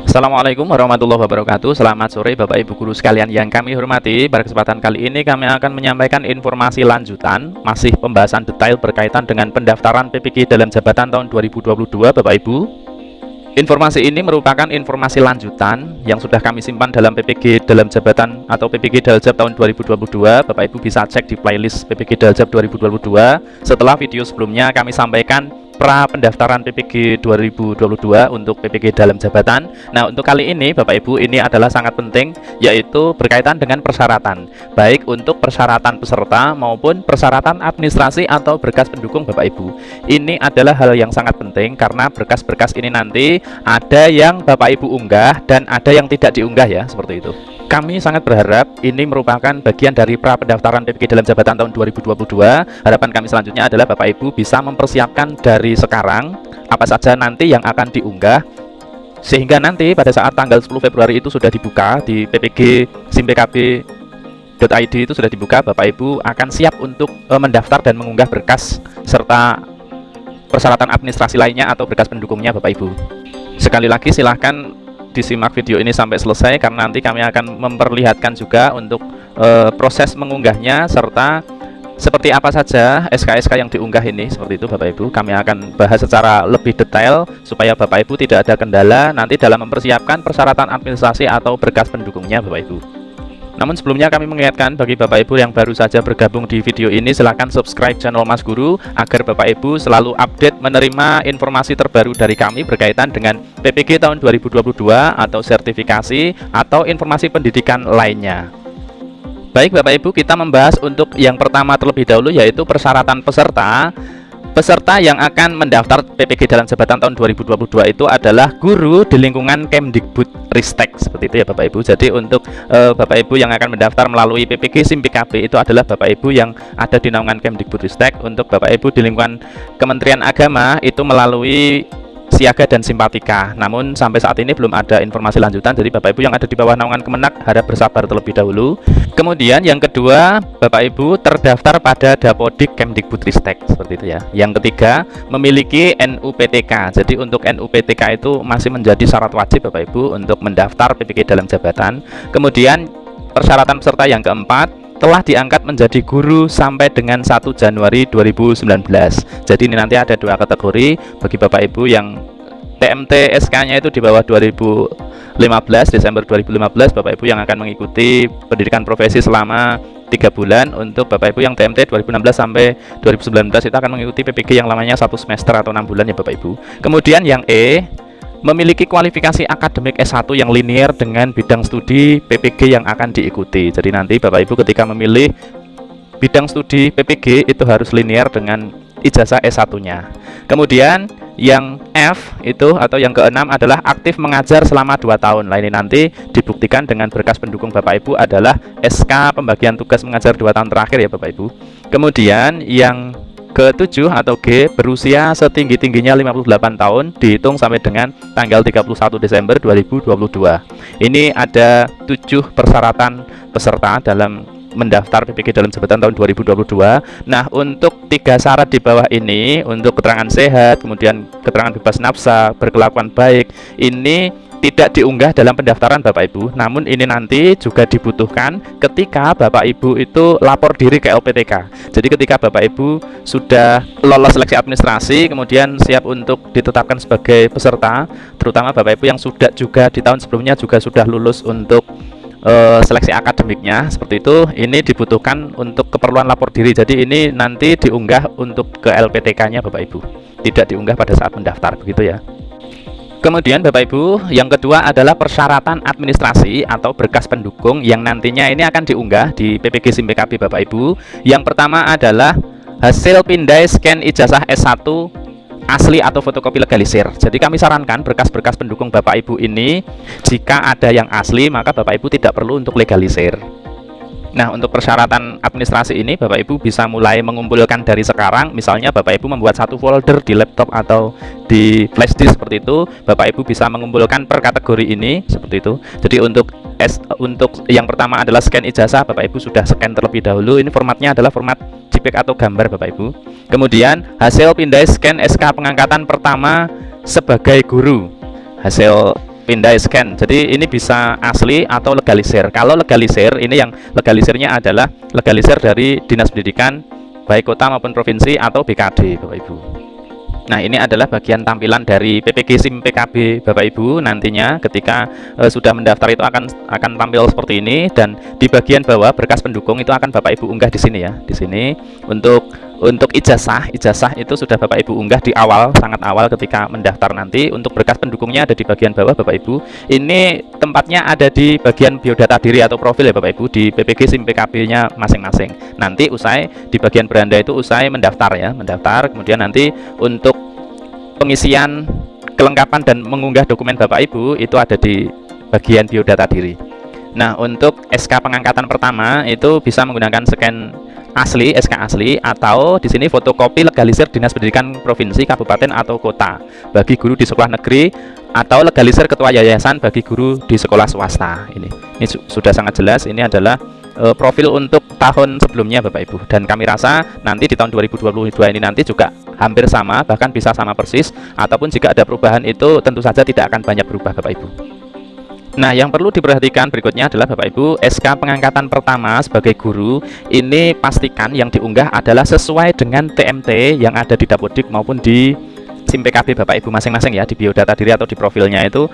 Assalamualaikum warahmatullahi wabarakatuh. Selamat sore Bapak Ibu guru sekalian yang kami hormati. Pada kesempatan kali ini kami akan menyampaikan informasi lanjutan, masih pembahasan detail berkaitan dengan pendaftaran PPG dalam jabatan tahun 2022 Bapak Ibu. Informasi ini merupakan informasi lanjutan yang sudah kami simpan dalam PPG dalam jabatan atau PPG Daljab tahun 2022. Bapak Ibu bisa cek di playlist PPG Daljab 2022. Setelah video sebelumnya kami sampaikan pra pendaftaran PPG 2022 untuk PPG dalam jabatan. Nah, untuk kali ini Bapak Ibu, ini adalah sangat penting, yaitu berkaitan dengan persyaratan, baik untuk persyaratan peserta maupun persyaratan administrasi atau berkas pendukung Bapak Ibu. Ini adalah hal yang sangat penting karena berkas-berkas ini nanti ada yang Bapak Ibu unggah dan ada yang tidak diunggah ya, seperti itu. Kami sangat berharap ini merupakan bagian dari pra pendaftaran PPG dalam jabatan tahun 2022. Harapan kami selanjutnya adalah Bapak Ibu bisa mempersiapkan dari sekarang apa saja nanti yang akan diunggah, sehingga nanti pada saat tanggal 10 Februari itu sudah dibuka di PPG simpkb.id itu sudah dibuka, Bapak Ibu akan siap untuk mendaftar dan mengunggah berkas serta persyaratan administrasi lainnya atau berkas pendukungnya Bapak Ibu. Sekali lagi silahkan disimak video ini sampai selesai karena nanti kami akan memperlihatkan juga untuk proses mengunggahnya serta seperti apa saja SK-SK yang diunggah ini. Seperti itu Bapak Ibu, kami akan bahas secara lebih detail supaya Bapak Ibu tidak ada kendala nanti dalam mempersiapkan persyaratan administrasi atau berkas pendukungnya Bapak Ibu. Namun sebelumnya kami mengingatkan bagi Bapak Ibu yang baru saja bergabung di video ini, silahkan subscribe channel Mas Guru agar Bapak Ibu selalu update menerima informasi terbaru dari kami berkaitan dengan PPG tahun 2022 atau sertifikasi atau informasi pendidikan lainnya. Baik Bapak Ibu, kita membahas untuk yang pertama terlebih dahulu, yaitu persyaratan peserta. Peserta yang akan mendaftar PPG dalam jabatan tahun 2022 itu adalah guru di lingkungan Kemdikbudristek, seperti itu ya Bapak Ibu. Jadi untuk Bapak Ibu yang akan mendaftar melalui PPG SIMPKB itu adalah Bapak Ibu yang ada di naungan Kemdikbudristek. Untuk Bapak Ibu di lingkungan Kementerian Agama itu melalui Siaga dan Simpatika. Namun sampai saat ini belum ada informasi lanjutan. Jadi Bapak Ibu yang ada di bawah naungan Kemenak harap bersabar terlebih dahulu. Kemudian yang kedua, Bapak Ibu terdaftar pada Dapodik Kemdikbudristek, seperti itu ya. Yang ketiga, memiliki NUPTK. Jadi untuk NUPTK itu masih menjadi syarat wajib Bapak Ibu untuk mendaftar PPG dalam jabatan. Kemudian persyaratan peserta yang keempat, telah diangkat menjadi guru sampai dengan 1 Januari 2019. Jadi ini nanti ada dua kategori bagi Bapak Ibu yang TMT SK-nya itu di bawah 2015, Desember 2015, Bapak Ibu yang akan mengikuti pendidikan profesi selama 3 bulan. Untuk Bapak Ibu yang TMT 2016 sampai 2019 itu akan mengikuti PPG yang lamanya 1 semester atau 6 bulan ya Bapak Ibu. Kemudian yang E, memiliki kualifikasi akademik S1 yang linear dengan bidang studi PPG yang akan diikuti. Jadi nanti Bapak Ibu ketika memilih bidang studi PPG itu harus linear dengan ijazah S1-nya. Kemudian yang F itu atau yang keenam adalah aktif mengajar selama 2 tahun. Nah ini nanti dibuktikan dengan berkas pendukung Bapak Ibu adalah SK pembagian tugas mengajar 2 tahun terakhir ya Bapak Ibu. Kemudian yang ke-7 atau G, berusia setinggi-tingginya 58 tahun dihitung sampai dengan tanggal 31 Desember 2022. Ini ada 7 persyaratan peserta dalam mendaftar PPG dalam jabatan tahun 2022. Nah, untuk 3 syarat di bawah ini, untuk keterangan sehat, kemudian keterangan bebas nafsa, berkelakuan baik, ini tidak diunggah dalam pendaftaran Bapak Ibu. Namun ini nanti juga dibutuhkan ketika Bapak Ibu itu lapor diri ke LPTK. Jadi ketika Bapak Ibu sudah lolos seleksi administrasi, kemudian siap untuk ditetapkan sebagai peserta, terutama Bapak Ibu yang sudah juga di tahun sebelumnya juga sudah lulus untuk seleksi akademiknya, seperti itu, ini dibutuhkan untuk keperluan lapor diri. Jadi ini nanti diunggah untuk ke LPTK-nya Bapak Ibu, tidak diunggah pada saat mendaftar, begitu ya. Kemudian Bapak Ibu, yang kedua adalah persyaratan administrasi atau berkas pendukung yang nantinya ini akan diunggah di PPG SIMPKB Bapak Ibu. Yang pertama adalah hasil pindai scan ijazah S1 asli atau fotokopi legalisir. Jadi kami sarankan berkas-berkas pendukung Bapak Ibu ini jika ada yang asli maka Bapak Ibu tidak perlu untuk legalisir. Nah, untuk persyaratan administrasi ini Bapak Ibu bisa mulai mengumpulkan dari sekarang. Misalnya Bapak Ibu membuat satu folder di laptop atau di flash disk, seperti itu Bapak Ibu bisa mengumpulkan per kategori ini, seperti itu. Jadi untuk yang pertama adalah scan ijazah, Bapak Ibu sudah scan terlebih dahulu. Ini formatnya adalah format JPEG atau gambar Bapak Ibu. Kemudian hasil pindai scan SK pengangkatan pertama sebagai guru, hasil pindai scan. Jadi ini bisa asli atau legalisir. Kalau legalisir, ini yang legalisirnya adalah legalisir dari Dinas Pendidikan baik kota maupun provinsi atau BKD, Bapak Ibu. Nah, ini adalah bagian tampilan dari PPG SIM PKB Bapak Ibu. Nantinya ketika sudah mendaftar itu akan tampil seperti ini, dan di bagian bawah berkas pendukung itu akan Bapak Ibu unggah di sini ya. Di sini untuk ijazah itu sudah Bapak Ibu unggah di awal, sangat awal ketika mendaftar nanti. Untuk berkas pendukungnya ada di bagian bawah Bapak Ibu. Ini tempatnya ada di bagian biodata diri atau profil ya Bapak Ibu, di PPG SIM PKB-nya masing-masing. Nanti usai di bagian beranda itu usai mendaftar ya, mendaftar, kemudian nanti untuk pengisian kelengkapan dan mengunggah dokumen Bapak Ibu itu ada di bagian biodata diri. Nah, untuk SK pengangkatan pertama itu bisa menggunakan scan asli, SK asli, atau di sini fotokopi legalisir Dinas Pendidikan Provinsi, Kabupaten atau Kota bagi guru di sekolah negeri, atau legalisir ketua yayasan bagi guru di sekolah swasta. Ini sudah sangat jelas. Ini adalah profil untuk tahun sebelumnya Bapak Ibu, dan kami rasa nanti di tahun 2022 ini nanti juga hampir sama, bahkan bisa sama persis, ataupun jika ada perubahan itu tentu saja tidak akan banyak berubah Bapak Ibu. Nah, yang perlu diperhatikan berikutnya adalah Bapak Ibu, SK pengangkatan pertama sebagai guru ini pastikan yang diunggah adalah sesuai dengan TMT yang ada di Dapodik maupun di SIM PKB Bapak Ibu masing-masing ya, di biodata diri atau di profilnya itu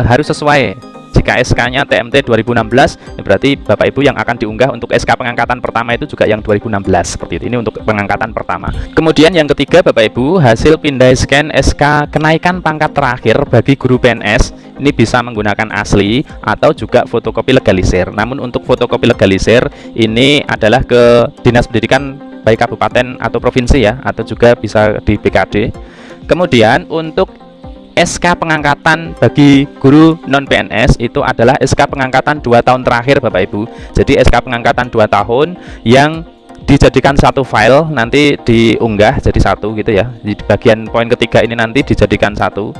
harus sesuai. Jika SK-nya TMT 2016, berarti Bapak Ibu yang akan diunggah untuk SK pengangkatan pertama itu juga yang 2016 seperti itu. Ini untuk pengangkatan pertama. Kemudian yang ketiga Bapak Ibu, hasil pindai scan SK kenaikan pangkat terakhir bagi guru PNS ini bisa menggunakan asli atau juga fotokopi legalisir. Namun untuk fotokopi legalisir ini adalah ke Dinas Pendidikan baik kabupaten atau provinsi ya, atau juga bisa di BKD. Kemudian untuk SK pengangkatan bagi guru non PNS itu adalah SK pengangkatan 2 tahun terakhir Bapak Ibu. Jadi SK pengangkatan 2 tahun yang dijadikan satu file, nanti diunggah jadi satu gitu ya. Di bagian poin ketiga ini nanti dijadikan satu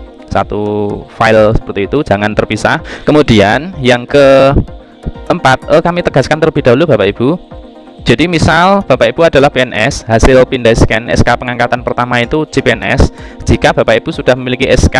file seperti itu, jangan terpisah. Kemudian yang keempat, kami tegaskan terlebih dahulu Bapak Ibu. Jadi misal Bapak Ibu adalah PNS, hasil pindai scan SK pengangkatan pertama itu CPNS. Jika Bapak Ibu sudah memiliki SK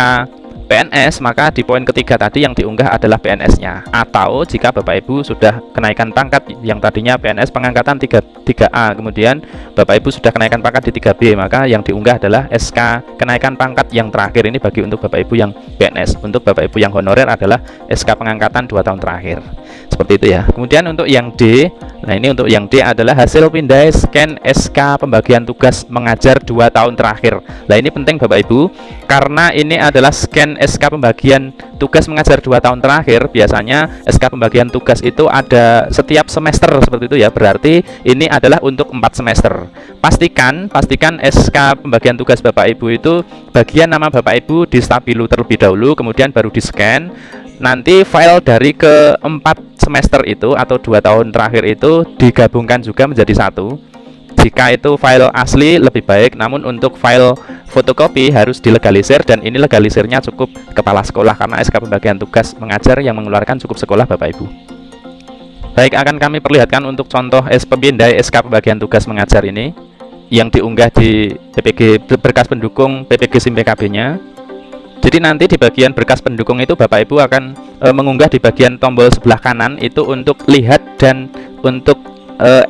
PNS, maka di poin ketiga tadi yang diunggah adalah PNS-nya. Atau jika Bapak Ibu sudah kenaikan pangkat, yang tadinya PNS pengangkatan 3A, kemudian Bapak Ibu sudah kenaikan pangkat di 3B, maka yang diunggah adalah SK kenaikan pangkat yang terakhir. Ini bagi untuk Bapak Ibu yang PNS. Untuk Bapak Ibu yang honorer adalah SK pengangkatan 2 tahun terakhir. Seperti itu ya. Kemudian untuk yang D, nah ini untuk yang D adalah hasil pindai scan SK pembagian tugas mengajar 2 tahun terakhir. Nah ini penting Bapak Ibu, karena ini adalah scan SK pembagian tugas mengajar 2 tahun terakhir. Biasanya SK pembagian tugas itu ada setiap semester seperti itu ya, berarti ini adalah untuk 4 semester. Pastikan SK pembagian tugas Bapak Ibu itu bagian nama Bapak Ibu di stabilo terlebih dahulu, kemudian baru di scan. Nanti file dari ke-4 semester itu atau 2 tahun terakhir itu digabungkan juga menjadi satu. Jika itu file asli lebih baik, namun untuk file fotokopi harus dilegalisir, dan ini legalisirnya cukup kepala sekolah karena SK pembagian tugas mengajar yang mengeluarkan cukup sekolah Bapak Ibu. Baik, akan kami perlihatkan untuk contoh pemindai SK pembagian tugas mengajar ini yang diunggah di PPG berkas pendukung PPG SIM PKB-nya. Jadi nanti di bagian berkas pendukung itu Bapak Ibu akan mengunggah di bagian tombol sebelah kanan itu untuk lihat dan untuk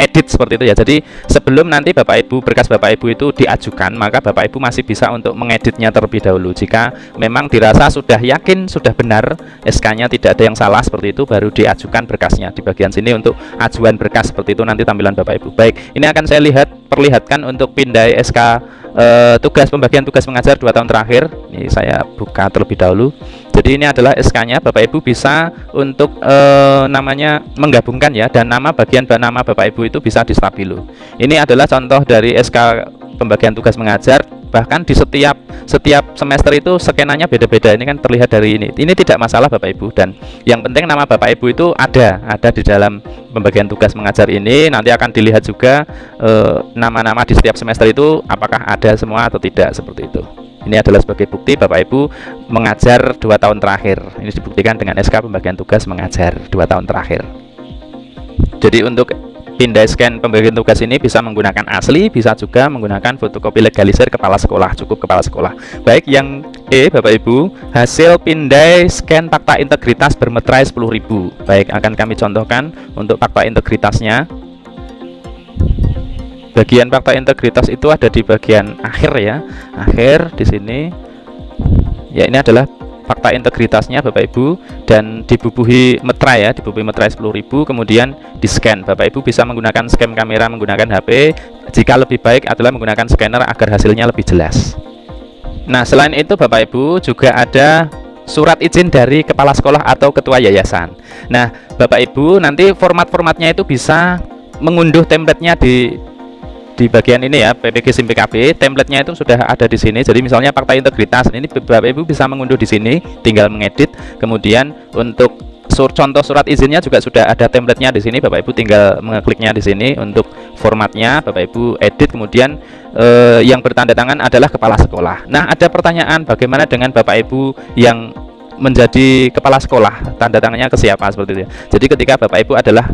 edit seperti itu ya. Jadi sebelum nanti berkas Bapak Ibu itu diajukan, maka Bapak Ibu masih bisa untuk mengeditnya terlebih dahulu. Jika memang dirasa sudah yakin, sudah benar SK-nya tidak ada yang salah seperti itu, baru diajukan berkasnya. Di bagian sini untuk ajuan berkas seperti itu nanti tampilan Bapak Ibu. Baik, ini akan saya perlihatkan untuk pindai SK pembagian tugas mengajar 2 tahun terakhir. Ini saya buka terlebih dahulu. Jadi ini adalah SK-nya. Bapak Ibu bisa untuk namanya menggabungkan ya, dan bagian nama Bapak Ibu itu bisa di stabilo. Ini adalah contoh dari SK pembagian tugas mengajar. Bahkan di setiap semester itu skenanya beda-beda. Ini kan terlihat dari ini. Ini tidak masalah Bapak Ibu, dan yang penting nama Bapak Ibu itu ada di dalam pembagian tugas mengajar ini. Nanti akan dilihat juga nama-nama di setiap semester itu apakah ada semua atau tidak seperti itu. Ini adalah sebagai bukti Bapak Ibu mengajar 2 tahun terakhir. Ini dibuktikan dengan SK pembagian tugas mengajar 2 tahun terakhir. Jadi untuk pindai scan pembagian tugas ini bisa menggunakan asli, bisa juga menggunakan fotokopi legalisir kepala sekolah, cukup kepala sekolah. Baik, yang E Bapak Ibu, hasil pindai scan fakta integritas bermeterai 10.000. Baik, akan kami contohkan untuk fakta integritasnya. Bagian fakta integritas itu ada di bagian akhir ya, akhir di sini. Ya, ini adalah fakta integritasnya Bapak Ibu, dan dibubuhi meterai ya, dibubuhi meterai 10.000, kemudian di scan. Bapak Ibu bisa menggunakan scan kamera menggunakan HP, jika lebih baik adalah menggunakan scanner agar hasilnya lebih jelas. Nah, selain itu Bapak Ibu juga ada surat izin dari kepala sekolah atau ketua yayasan. Nah, Bapak Ibu nanti format-formatnya itu bisa mengunduh template-nya di bagian ini ya, PPG SIM PKB. Template-nya itu sudah ada di sini. Jadi misalnya fakta integritas ini Bapak Ibu bisa mengunduh di sini, tinggal mengedit. Kemudian untuk contoh surat izinnya juga sudah ada template-nya di sini. Bapak Ibu tinggal mengekliknya di sini. Untuk formatnya Bapak Ibu edit, kemudian yang bertanda tangan adalah kepala sekolah. Nah, ada pertanyaan, bagaimana dengan Bapak Ibu yang menjadi kepala sekolah, tanda tangannya ke siapa, seperti itu. Jadi ketika Bapak Ibu adalah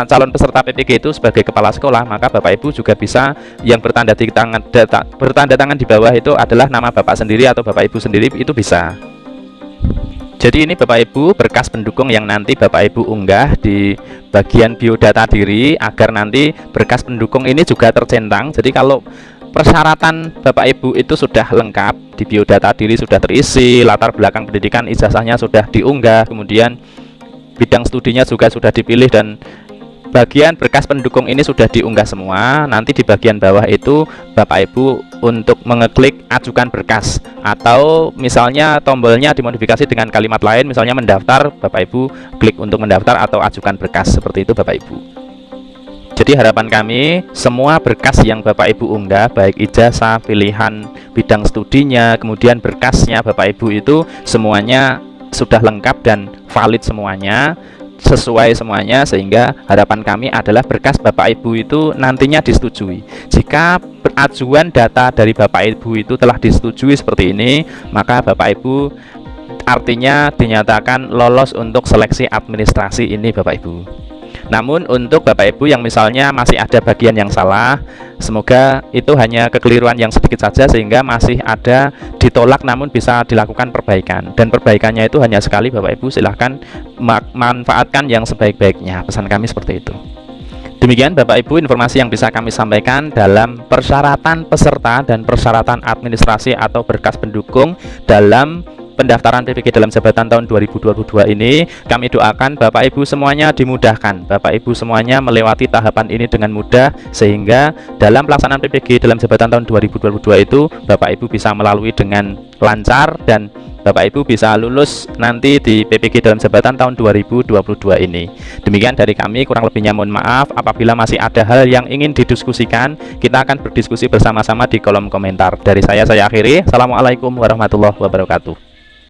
calon peserta PPG itu sebagai kepala sekolah, maka Bapak Ibu juga bisa yang bertanda tangan di bawah itu adalah nama Bapak sendiri atau Bapak Ibu sendiri, itu bisa. Jadi ini Bapak Ibu berkas pendukung yang nanti Bapak Ibu unggah di bagian biodata diri, agar nanti berkas pendukung ini juga tercentang. Jadi kalau persyaratan Bapak Ibu itu sudah lengkap, di biodata diri sudah terisi, latar belakang pendidikan ijazahnya sudah diunggah, kemudian bidang studinya juga sudah dipilih, dan bagian berkas pendukung ini sudah diunggah semua. Nanti di bagian bawah itu Bapak Ibu untuk mengeklik ajukan berkas, atau misalnya tombolnya dimodifikasi dengan kalimat lain, misalnya mendaftar, Bapak Ibu klik untuk mendaftar atau ajukan berkas, seperti itu Bapak Ibu. Jadi harapan kami semua berkas yang Bapak Ibu unggah, baik ijazah, pilihan bidang studinya, kemudian berkasnya Bapak Ibu itu semuanya sudah lengkap dan valid semuanya, sesuai semuanya, sehingga harapan kami adalah berkas Bapak Ibu itu nantinya disetujui. Jika ajuan data dari Bapak Ibu itu telah disetujui seperti ini, maka Bapak Ibu artinya dinyatakan lolos untuk seleksi administrasi ini Bapak Ibu. Namun untuk Bapak Ibu yang misalnya masih ada bagian yang salah, semoga itu hanya kekeliruan yang sedikit saja sehingga masih ada ditolak, namun bisa dilakukan perbaikan, dan perbaikannya itu hanya sekali Bapak Ibu. Silahkan manfaatkan yang sebaik-baiknya, pesan kami seperti itu. Demikian Bapak Ibu informasi yang bisa kami sampaikan dalam persyaratan peserta dan persyaratan administrasi atau berkas pendukung dalam pendaftaran PPG dalam jabatan tahun 2022 ini. Kami doakan Bapak Ibu semuanya dimudahkan, Bapak Ibu semuanya melewati tahapan ini dengan mudah, sehingga dalam pelaksanaan PPG dalam jabatan tahun 2022 itu Bapak Ibu bisa melalui dengan lancar, dan Bapak Ibu bisa lulus nanti di PPG dalam jabatan tahun 2022 ini. Demikian dari kami, kurang lebihnya mohon maaf. Apabila masih ada hal yang ingin didiskusikan, kita akan berdiskusi bersama-sama di kolom komentar. Dari saya akhiri. Assalamualaikum warahmatullahi wabarakatuh.